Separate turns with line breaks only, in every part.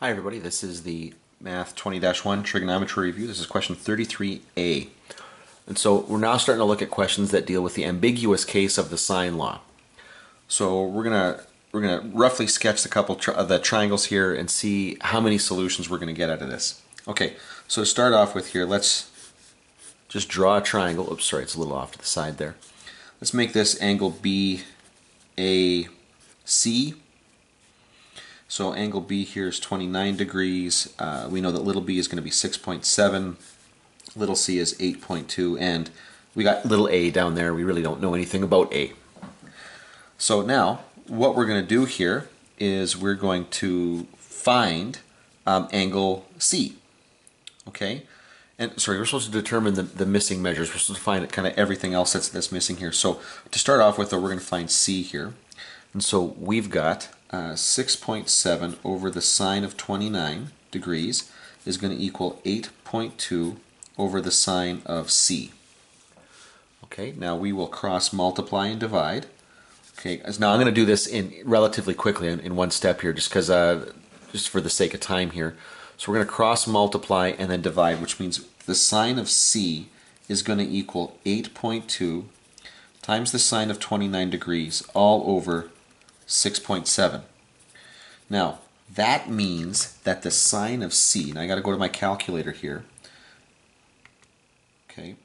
Hi everybody, this is the Math 20-1 Trigonometry Review. This is question 33A. And so we're now starting to look at questions that deal with the ambiguous case of the sine law. So we're gonna roughly sketch a couple of the triangles here and see how many solutions we're gonna get out of this. Okay, so to start off with here, let's just draw a triangle. Oops, sorry, it's a little off to the side there. Let's make this angle BAC. So angle B here is 29 degrees. We know that little b is going to be 6.7, little c is 8.2, and we got little a down there. We really don't know anything about a. So now what we're going to do here is we're going to find angle C. Okay? And sorry, we're supposed to determine the missing measures. We're supposed to find kind of everything else that's missing here. So to start off with, though, we're going to find C here. And so we've got 6.7 over the sine of 29 degrees is going to equal 8.2 over the sine of C. Okay, now we will cross multiply and divide. Okay, now I'm going to do this in relatively quickly in one step here, just because just for the sake of time here. So we're going to cross multiply and then divide, which means the sine of C is going to equal 8.2 times the sine of 29 degrees all over 6.7. Now, that means that the sine of C, now I got to go to my calculator here. Okay,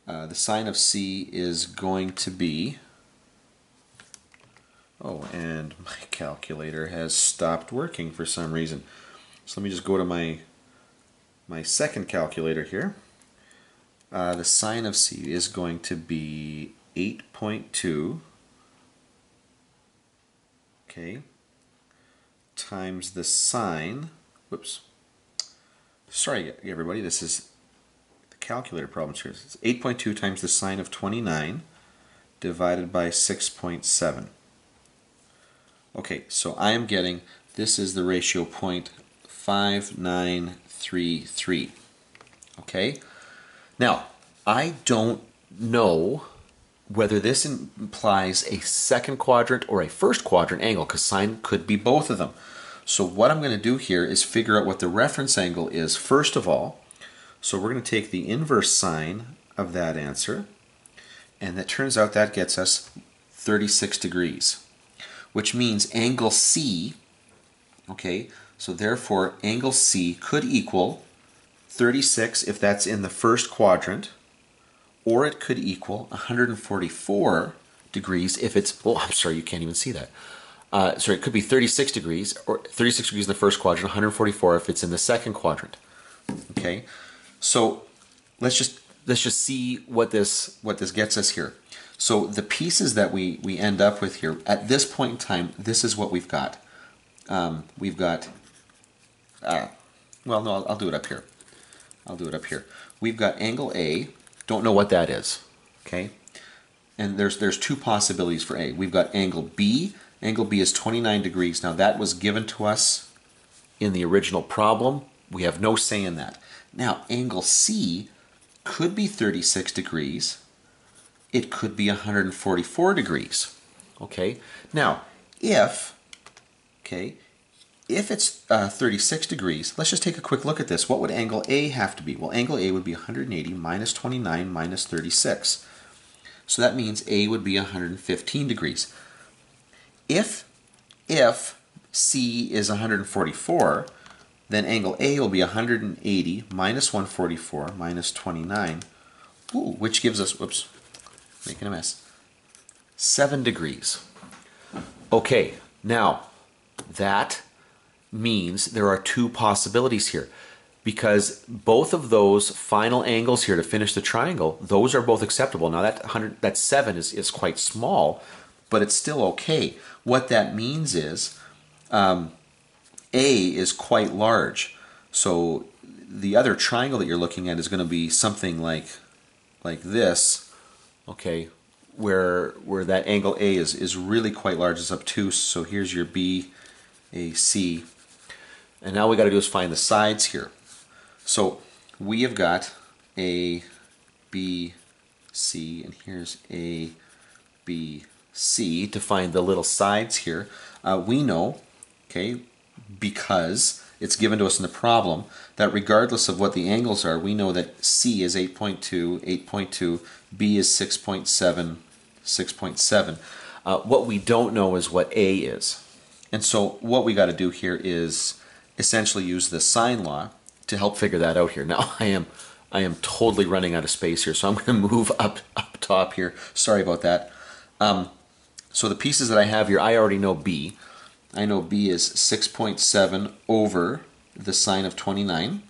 the sine of C is going to be, oh, and my calculator has stopped working for some reason. So let me just go to my second calculator here. The sine of C is going to be 8.2. Okay, times the sine, whoops, sorry everybody, this is the calculator problems here. It's 8.2 times the sine of 29 divided by 6.7. Okay, so I am getting, this is the ratio 0.5933. Okay, now I don't know whether this implies a second quadrant or a first quadrant angle, because sine could be both of them. So what I'm going to do here is figure out what the reference angle is first of all. So we're going to take the inverse sine of that answer, and that turns out that gets us 36 degrees, which means angle C, okay, so therefore angle C could equal 36 if that's in the first quadrant, or it could equal 144 degrees if it's, oh, I'm sorry, you can't even see that. Sorry, it could be 36 degrees, or 36 degrees in the first quadrant, 144 if it's in the second quadrant. Okay, so let's just see what this gets us here. So the pieces that we end up with here, at this point in time, this is what we've got. We've got, well, no, I'll do it up here. I'll do it up here. We've got angle A. Don't know what that is, okay? And there's two possibilities for A. We've got angle B. Angle B is 29 degrees. Now that was given to us in the original problem. We have no say in that. Now angle C could be 36 degrees. It could be 144 degrees, okay? Now if it's 36 degrees, let's just take a quick look at this. What would angle A have to be? Well, angle A would be 180 minus 29 minus 36. So that means A would be 115 degrees. If C is 144, then angle A will be 180 minus 144 minus 29, which gives us, whoops, making a mess, 7 degrees. Okay, now that means there are two possibilities here, because both of those final angles here to finish the triangle, those are both acceptable. Now that 7 is quite small, but it's still okay. What that means is A is quite large, so the other triangle that you're looking at is going to be something like this, okay, where that angle A is really quite large. It's obtuse. So here's your B, A, C. And now we got to do is find the sides here. So we have got A, B, C, and here's A, B, C to find the little sides here. We know, okay, because it's given to us in the problem, that regardless of what the angles are, we know that C is 8.2, 8.2, B is 6.7, 6.7. What we don't know is what A is. And so what we got to do here is essentially use the sine law to help figure that out here. Now I am totally running out of space here, so I'm going to move up top here. Sorry about that. So the pieces that I have here, I already know B. I know B is 6.7 over the sine of 29.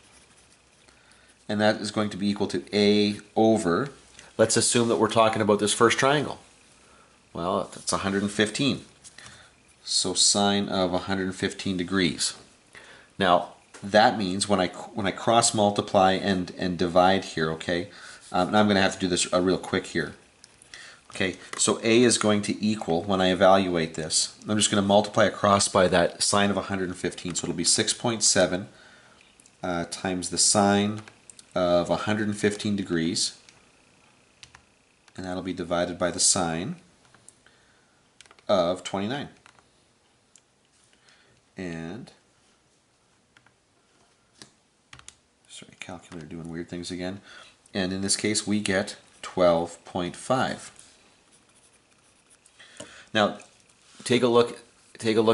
And that is going to be equal to A over, let's assume that we're talking about this first triangle. Well, that's 115. So sine of 115 degrees. Now, that means when I cross multiply and divide here, okay, now I'm going to have to do this real quick here. Okay, so A is going to equal, when I evaluate this, I'm just going to multiply across by that sine of 115, so it'll be 6.7 times the sine of 115 degrees, and that'll be divided by the sine of 29. And, sorry, calculator doing weird things again, and in this case we get 12.5. Now, take a look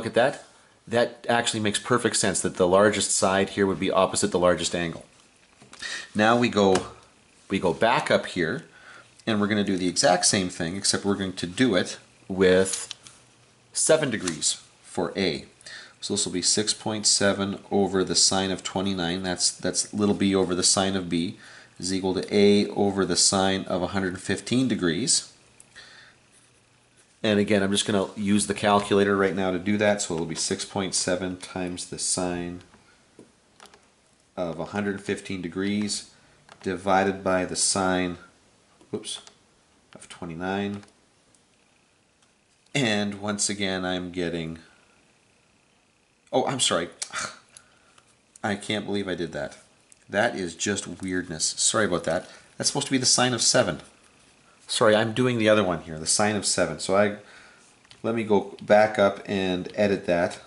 at that. That actually makes perfect sense that the largest side here would be opposite the largest angle. Now we go back up here, and we're going to do the exact same thing, except we're going to do it with 7 degrees for A. So this will be 6.7 over the sine of 29. That's little b over the sine of B is equal to A over the sine of 115 degrees. And again, I'm just going to use the calculator right now to do that. So it'll be 6.7 times the sine of 115 degrees divided by the sine, of 29. And once again, I'm getting, oh, I'm sorry. I can't believe I did that. That is just weirdness. Sorry about that. That's supposed to be the sine of 7. Sorry, I'm doing the other one here, the sine of 7. So let me go back up and edit that.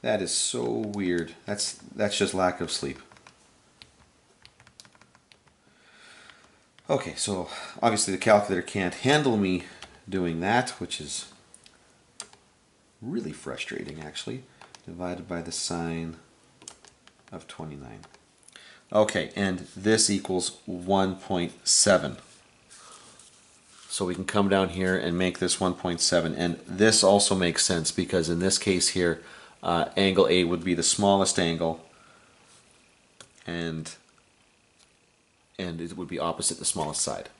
That is so weird. That's just lack of sleep. Okay, so obviously the calculator can't handle me doing that, which is really frustrating actually. Divided by the sine of 29. Okay, and this equals 1.7. So we can come down here and make this 1.7, and this also makes sense because in this case here, angle A would be the smallest angle, and it would be opposite the smallest side.